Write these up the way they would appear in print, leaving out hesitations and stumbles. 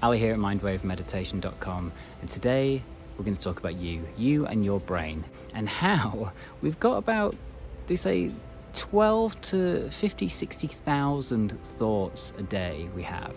Ali here at mindwavemeditation.com, and today we're going to talk about you and your brain, and how we've got about, they say, 12 to 60,000 thoughts a day we have.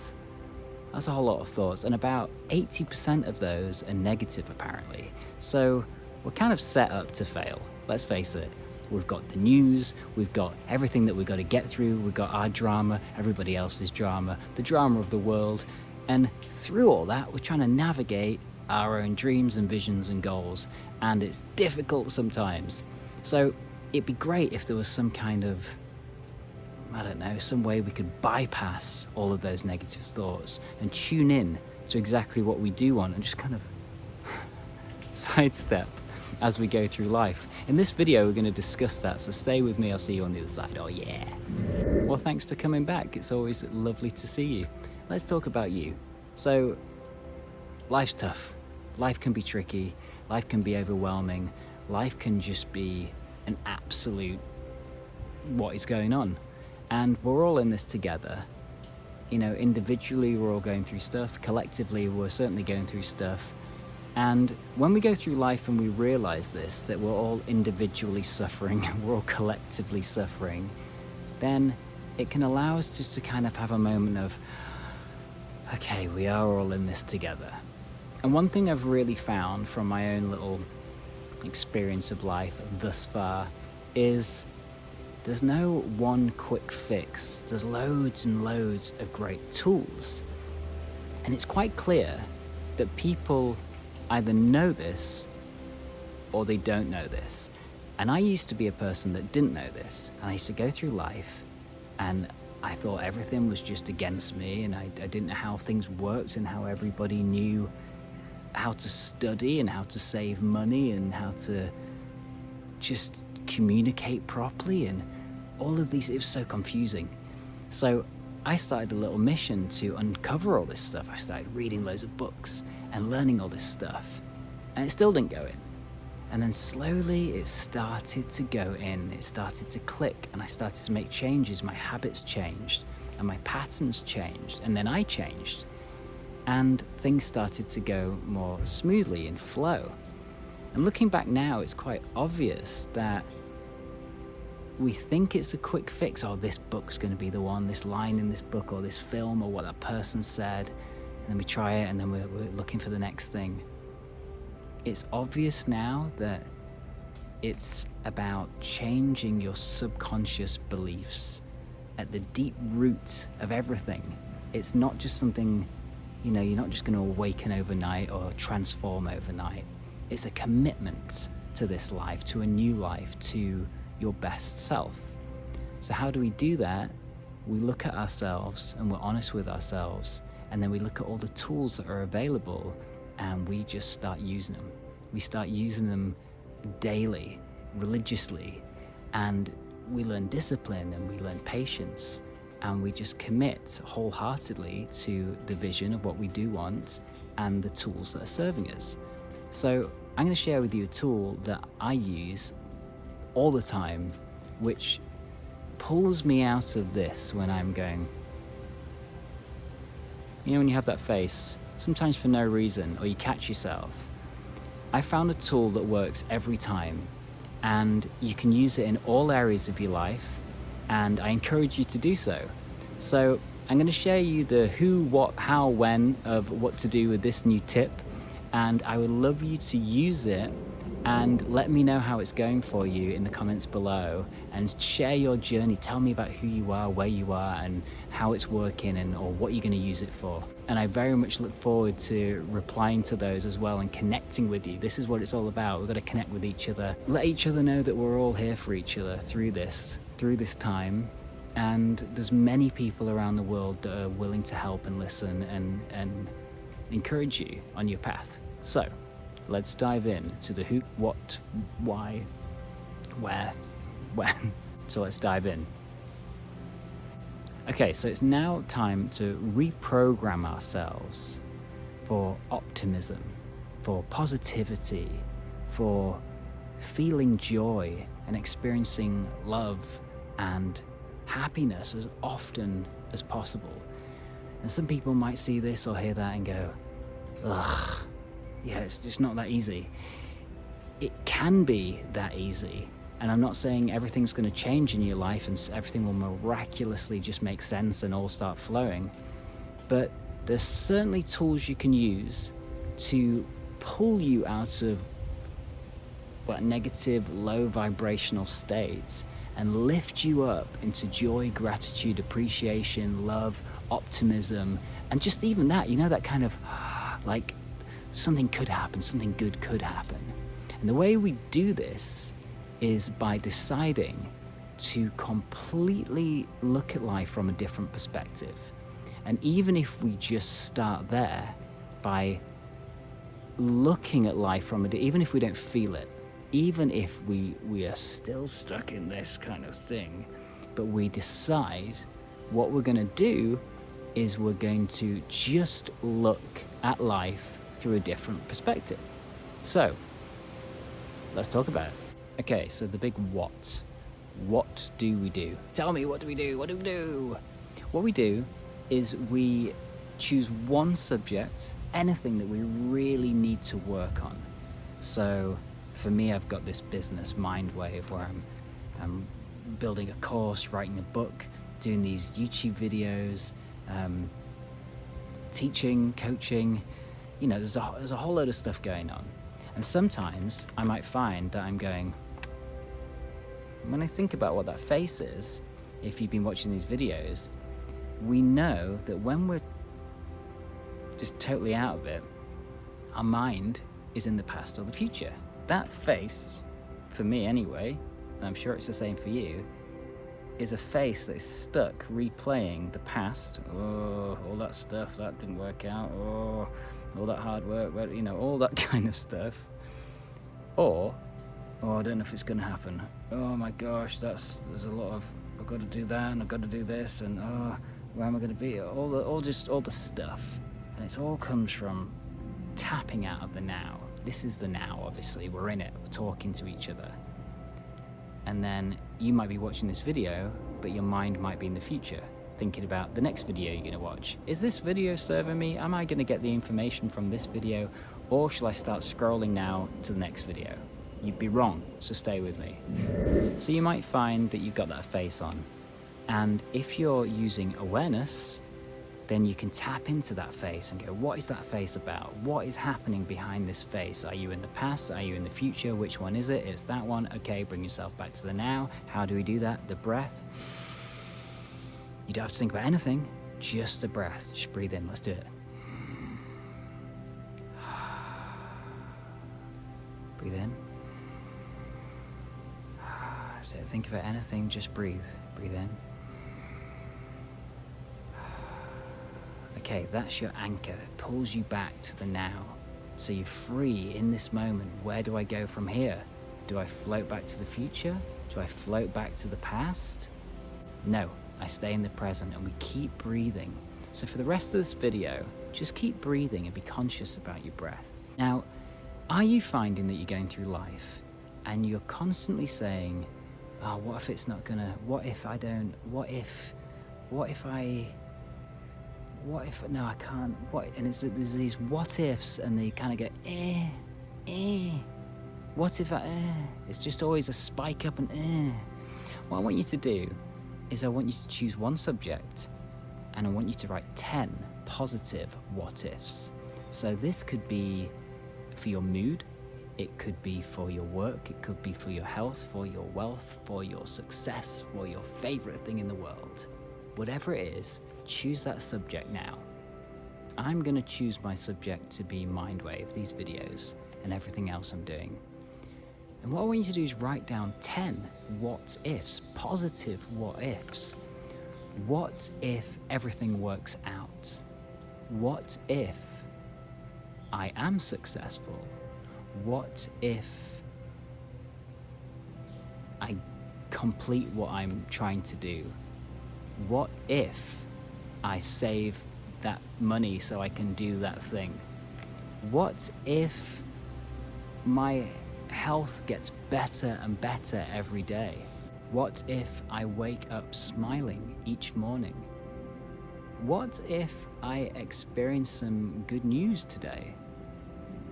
That's a whole lot of thoughts, and about 80% of those are negative apparently. So we're kind of set up to fail, let's face it. We've got the news, we've got everything that we've got to get through, we've got our drama, everybody else's drama, the drama of the world, and through all that we're trying to navigate our own dreams and visions and goals, and it's difficult sometimes. So it'd be great if there was some kind of, I don't know, some way we could bypass all of those negative thoughts and tune in to exactly what we do want and just kind of sidestep as we go through life. In this video we're going to discuss that, so stay with me, I'll see you on the other side. Oh yeah. Well, thanks for coming back, it's always lovely to see you. Let's talk about you. So life's tough, life can be tricky, life can be overwhelming, life can just be an absolute what is going on, and we're all in this together. You know, individually we're all going through stuff, collectively we're certainly going through stuff. And when we go through life and we realize this, that we're all individually suffering, we're all collectively suffering, then it can allow us just to kind of have a moment of, okay, we are all in this together. And one thing I've really found from my own little experience of life thus far is there's no one quick fix. There's loads and loads of great tools. And it's quite clear that people either know this or they don't know this. And I used to be a person that didn't know this, and I used to go through life and I thought everything was just against me, and I didn't know how things worked and how everybody knew how to study and how to save money and how to just communicate properly, and all of these, it was so confusing. So I started a little mission to uncover all this stuff. I started reading loads of books and learning all this stuff, and it still didn't go in. And then slowly it started to go in, it started to click, and I started to make changes. My habits changed and my patterns changed, and then I changed, and things started to go more smoothly and flow. And looking back now, it's quite obvious that we think it's a quick fix. Oh, this book's going to be the one, this line in this book or this film or what that person said, and then we try it and then we're looking for the next thing. It's obvious now that it's about changing your subconscious beliefs at the deep root of everything. It's not just something, you know, you're not just going to awaken overnight or transform overnight. It's a commitment to this life, to a new life, to your best self. So how do we do that? We look at ourselves and we're honest with ourselves, and then we look at all the tools that are available and we just start using them. We start using them daily, religiously, and we learn discipline and we learn patience, and we just commit wholeheartedly to the vision of what we do want and the tools that are serving us. So I'm going to share with you a tool that I use all the time, which pulls me out of this when I'm going, you know, when you have that face, sometimes for no reason, or you catch yourself. I found a tool that works every time, and you can use it in all areas of your life, and I encourage you to do so. So I'm going to share you the who, what, how, when of what to do with this new tip, and I would love you to use it and let me know how it's going for you in the comments below, and share your journey. Tell me about who you are, where you are, and how it's working, and or what you're going to use it for. And I very much look forward to replying to those as well and connecting with you. This is what it's all about. We've got to connect with each other, let each other know that we're all here for each other through this time. And there's many people around the world that are willing to help and listen and encourage you on your path. So let's dive in to the who, what, why, where, when. So let's dive in. Okay, so it's now time to reprogram ourselves for optimism, for positivity, for feeling joy and experiencing love and happiness as often as possible. And some people might see this or hear that and go, ugh, yeah, it's just not that easy. It can be that easy. And I'm not saying everything's going to change in your life and everything will miraculously just make sense and all start flowing. But there's certainly tools you can use to pull you out of negative, low vibrational states and lift you up into joy, gratitude, appreciation, love, optimism, and just even that, that kind of like something could happen, something good could happen. And the way we do this is by deciding to completely look at life from a different perspective. And even if we just start there by looking at life even if we don't feel it, even if we are still stuck in this kind of thing, but we decide what we're going to do is we're going to just look at life through a different perspective. So, let's talk about it. Okay, so the big what. What do we do? Tell me, what do we do? What do we do? What we do is we choose one subject, anything that we really need to work on. So, for me, I've got this business mind wave where I'm building a course, writing a book, doing these YouTube videos, teaching, coaching. There's a whole load of stuff going on. And sometimes I might find that I'm going, when I think about what that face is, if you've been watching these videos, we know that when we're just totally out of it, our mind is in the past or the future. That face, for me anyway, and I'm sure it's the same for you, is a face that is stuck replaying the past. Oh, all that stuff, that didn't work out. Oh, all that hard work, all that kind of stuff. Or, oh, I don't know if it's going to happen. Oh my gosh, there's a lot of, I've got to do that and I've got to do this and oh, where am I going to be? All the stuff. And it all comes from tapping out of the now. This is the now, obviously. We're in it. We're talking to each other. And then you might be watching this video, but your mind might be in the future, thinking about the next video you're going to watch. Is this video serving me? Am I going to get the information from this video? Or shall I start scrolling now to the next video? You'd be wrong, so stay with me. So you might find that you've got that face on. And if you're using awareness, then you can tap into that face and go, what is that face about? What is happening behind this face? Are you in the past? Are you in the future? Which one is it? It's that one. Okay, bring yourself back to the now. How do we do that? The breath. You don't have to think about anything, just a breath. Just breathe in. Let's do it. Breathe in. Don't think about anything, just breathe. Breathe in. Okay, that's your anchor. It pulls you back to the now. So you're free in this moment. Where do I go from here? Do I float back to the future? Do I float back to the past? No, I stay in the present and we keep breathing. So for the rest of this video, just keep breathing and be conscious about your breath. Now, are you finding that you're going through life and you're constantly saying, oh, what if it's not gonna, what if I don't, what if no, I can't, and there's these what ifs and they kind of go, what if it's just always a spike up and What I want you to do is I want you to choose one subject and I want you to write 10 positive what ifs. So this could be for your mood, it could be for your work, it could be for your health, for your wealth, for your success, for your favorite thing in the world. Whatever it is, choose that subject now. I'm going to choose my subject to be Mindwave, these videos, and everything else I'm doing. And what I want you to do is write down 10 what ifs, positive what ifs. What if everything works out? What if I am successful? What if I complete what I'm trying to do? What if I save that money so I can do that thing? What if my health gets better and better every day? What if I wake up smiling each morning? What if I experience some good news today?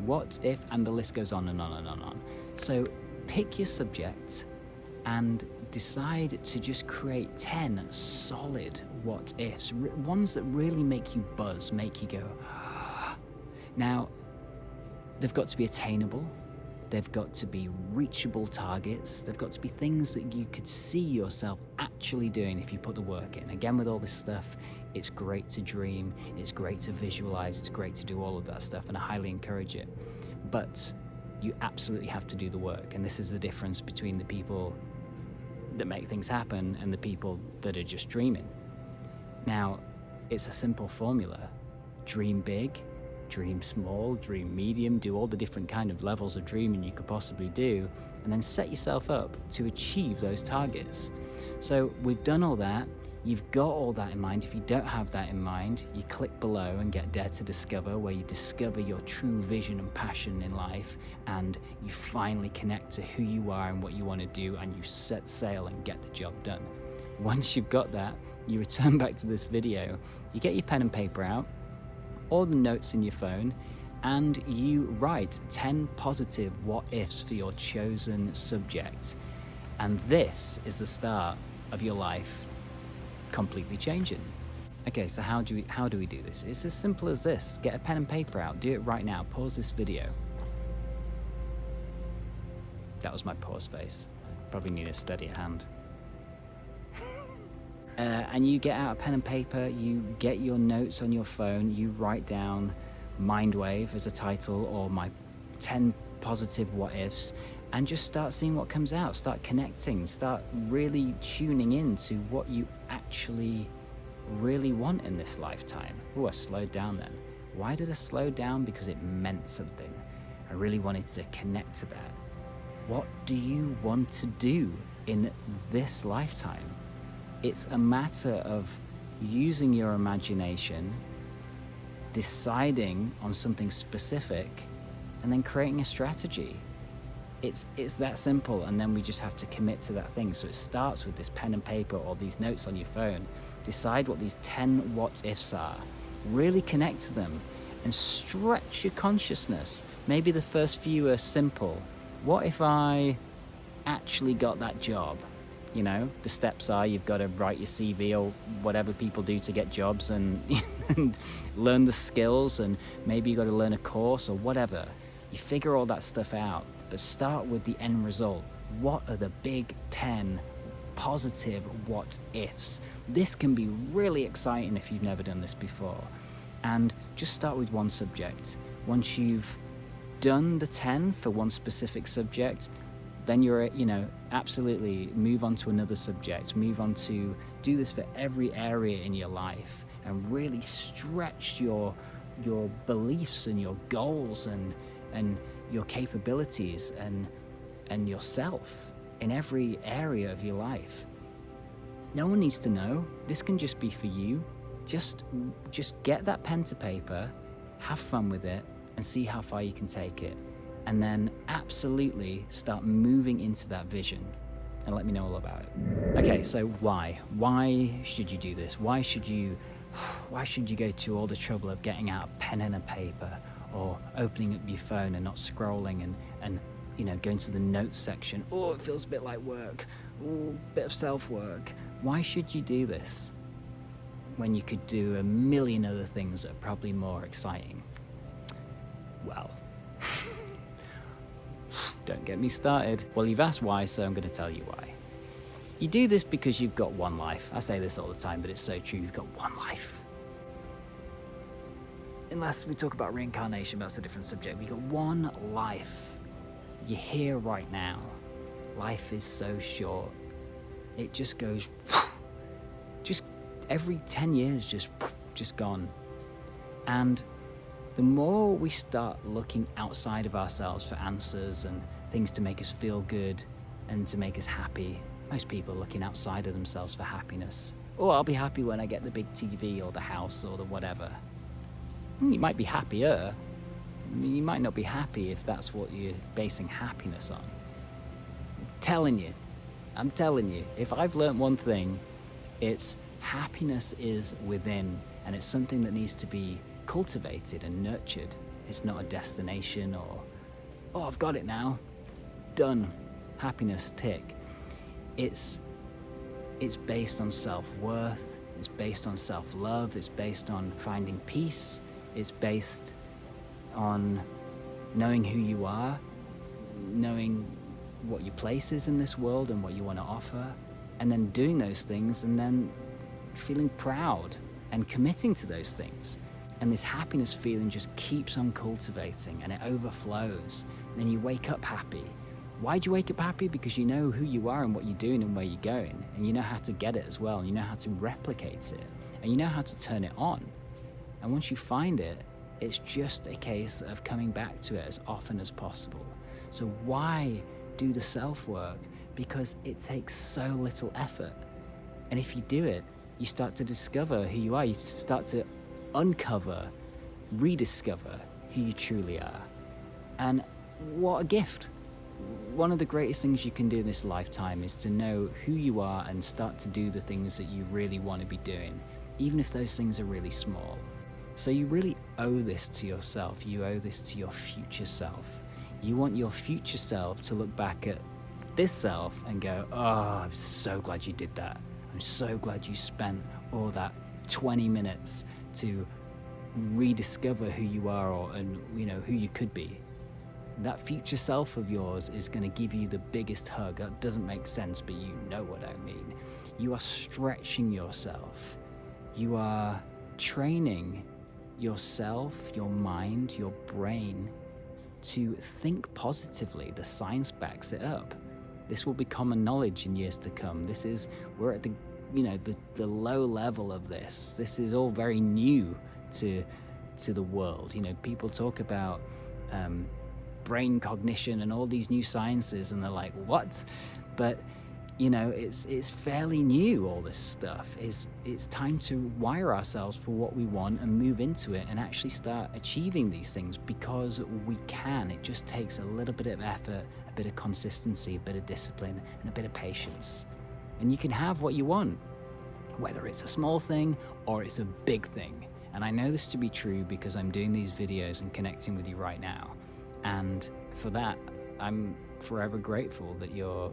What if, and the list goes on and on and on and on. So pick your subject and decide to just create 10 solid what ifs, ones that really make you buzz, make you go, ah. Now, they've got to be attainable. They've got to be reachable targets. They've got to be things that you could see yourself actually doing if you put the work in. Again, with all this stuff, it's great to dream, it's great to visualize, it's great to do all of that stuff, and I highly encourage it. But you absolutely have to do the work, and this is the difference between the people that make things happen and the people that are just dreaming. Now, it's a simple formula. Dream big, dream small, dream medium, do all the different kind of levels of dreaming you could possibly do, and then set yourself up to achieve those targets. So we've done all that. You've got all that in mind. If you don't have that in mind, you click below and get Dare to Discover, where you discover your true vision and passion in life, and you finally connect to who you are and what you want to do, and you set sail and get the job done. Once you've got that, you return back to this video, you get your pen and paper out, all the notes in your phone, and you write 10 positive what ifs for your chosen subject. And this is the start of your life completely changing. Okay, so how do we do this? It's as simple as this. Get a pen and paper out. Do it right now. Pause this video. That was my pause face. Probably need a steadier hand. And you get out a pen and paper, you get your notes on your phone, you write down Mindwave as a title, or my 10 positive what ifs, and just start seeing what comes out. Start connecting, start really tuning in to what you actually really want in this lifetime. Oh, I slowed down then. Why did I slow down? Because it meant something. I really wanted to connect to that. What do you want to do in this lifetime? It's a matter of using your imagination, deciding on something specific, and then creating a strategy. It's that simple, and then we just have to commit to that thing. So it starts with this pen and paper or these notes on your phone. Decide what these 10 what ifs are. Really connect to them and stretch your consciousness. Maybe the first few are simple. What if I actually got that job? You know, the steps are you've got to write your CV or whatever people do to get jobs, and, and learn the skills, and maybe you got to learn a course or whatever. You figure all that stuff out, but start with the end result. What are the big 10 positive what ifs? This can be really exciting if you've never done this before. And just start with one subject. Once you've done the 10 for one specific subject, then you're, absolutely move on to another subject. Move on to do this for every area in your life, and really stretch your beliefs and your goals and your capabilities and yourself in every area of your life. No one needs to know. This can just be for you. Just get that pen to paper, have fun with it, and see how far you can take it. And then absolutely start moving into that vision, and let me know all about it. Okay, so why? Why should you do this? Why should you go to all the trouble of getting out a pen and a paper, or opening up your phone and not scrolling, and going to the notes section? Oh, it feels a bit like work. Oh, bit of self-work. Why should you do this when you could do a million other things that are probably more exciting? Well, don't get me started. Well, you've asked why, so I'm going to tell you why. You do this because you've got one life. I say this all the time, but it's so true. You've got one life. Unless we talk about reincarnation, that's a different subject. We've got one life. You're here right now. Life is so short. It just goes, just every 10 years, just gone. And the more we start looking outside of ourselves for answers and things to make us feel good and to make us happy, most people are looking outside of themselves for happiness. Oh, I'll be happy when I get the big TV or the house or the whatever. You might be happier. You might not be happy if that's what you're basing happiness on. I'm telling you, if I've learned one thing, it's happiness is within. and it's something that needs to be cultivated and nurtured. It's not a destination or, oh, I've got it now, done, happiness, tick. It's based on self-worth, it's based on self-love, it's based on finding peace, it's based on knowing who you are, knowing what your place is in this world and what you want to offer, and then doing those things and then feeling proud and committing to those things. And this happiness feeling just keeps on cultivating and it overflows. And you wake up happy. Why do you wake up happy? Because you know who you are and what you're doing and where you're going. And you know how to get it as well. And you know how to replicate it. And you know how to turn it on. And once you find it, it's just a case of coming back to it as often as possible. So why do the self-work? Because it takes so little effort. And if you do it, you start to discover who you are. You start to uncover, rediscover who you truly are. And what a gift. One of the greatest things you can do in this lifetime is to know who you are and start to do the things that you really want to be doing, even if those things are really small. So you really owe this to yourself. You owe this to your future self. You want your future self to look back at this self and go, oh, I'm so glad you did that. I'm so glad you spent all that 20 minutes to rediscover who you are and who you could be. That future self of yours is going to give you the biggest hug. That doesn't make sense, but you know what I mean. You are stretching yourself. You are training yourself, your mind, your brain to think positively. The science backs it up. This will be common knowledge in years to come. We're at the low level of this. This is all very new to the world. People talk about brain cognition and all these new sciences, and they're like, what? But it's fairly new, all this stuff. It's time to wire ourselves for what we want and move into it and actually start achieving these things, because we can. It just takes a little bit of effort, a bit of consistency, a bit of discipline, and a bit of patience. And you can have what you want, whether it's a small thing or it's a big thing. And I know this to be true because I'm doing these videos and connecting with you right now. And for that, I'm forever grateful that you're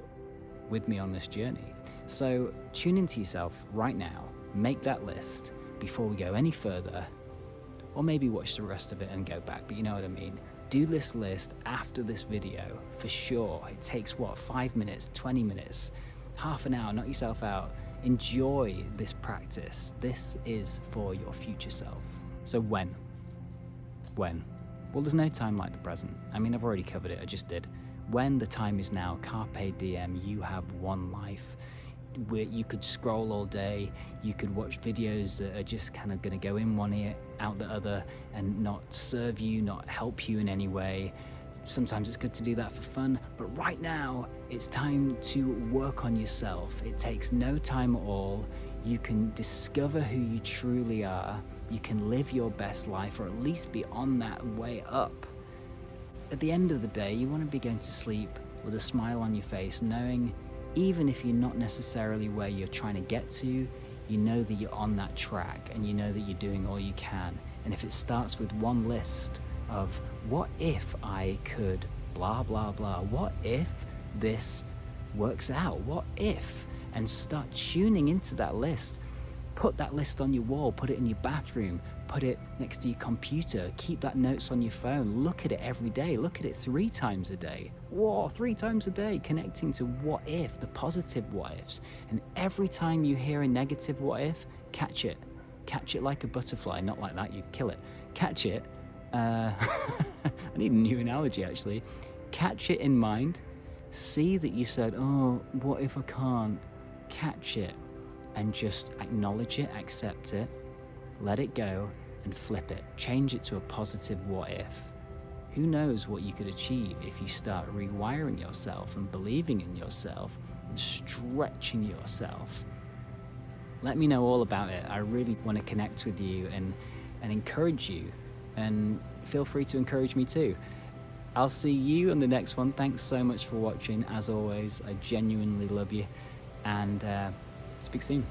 with me on this journey. So tune into yourself right now, make that list before we go any further, or maybe watch the rest of it and go back, but you know what I mean. Do this list after this video for sure. It takes 5 minutes, 20 minutes, half an hour, knock yourself out. Enjoy this practice. This is for your future self. So when? Well, there's no time like the present. I mean, I've already covered it, I just did. When the time is now, carpe diem, you have one life. Where you could scroll all day, you could watch videos that are just kind of going to go in one ear, out the other, and not serve you, not help you in any way. Sometimes it's good to do that for fun, but right now, it's time to work on yourself. It takes no time at all. You can discover who you truly are. You can live your best life, or at least be on that way up. At the end of the day, you want to be going to sleep with a smile on your face, knowing even if you're not necessarily where you're trying to get to, you know that you're on that track and you know that you're doing all you can. And if it starts with one list of, what if I could blah, blah, blah, what if this works out, what if, and start tuning into that list. Put that list on your wall, put it in your bathroom, put it next to your computer, keep that notes on your phone, look at it every day, look at it 3 times a day. Whoa, 3 times a day, connecting to what if, the positive what ifs. And every time you hear a negative what if, catch it. Catch it like a butterfly, not like that, you kill it. Catch it, I need a new analogy actually. Catch it in mind, see that you said, oh, what if I can't? Catch it. And just acknowledge it, accept it, let it go, and flip it. Change it to a positive what if. Who knows what you could achieve if you start rewiring yourself and believing in yourself and stretching yourself. Let me know all about it. I really want to connect with you and encourage you, and feel free to encourage me too. I'll see you on the next one. Thanks so much for watching. As always, I genuinely love you, and speak soon.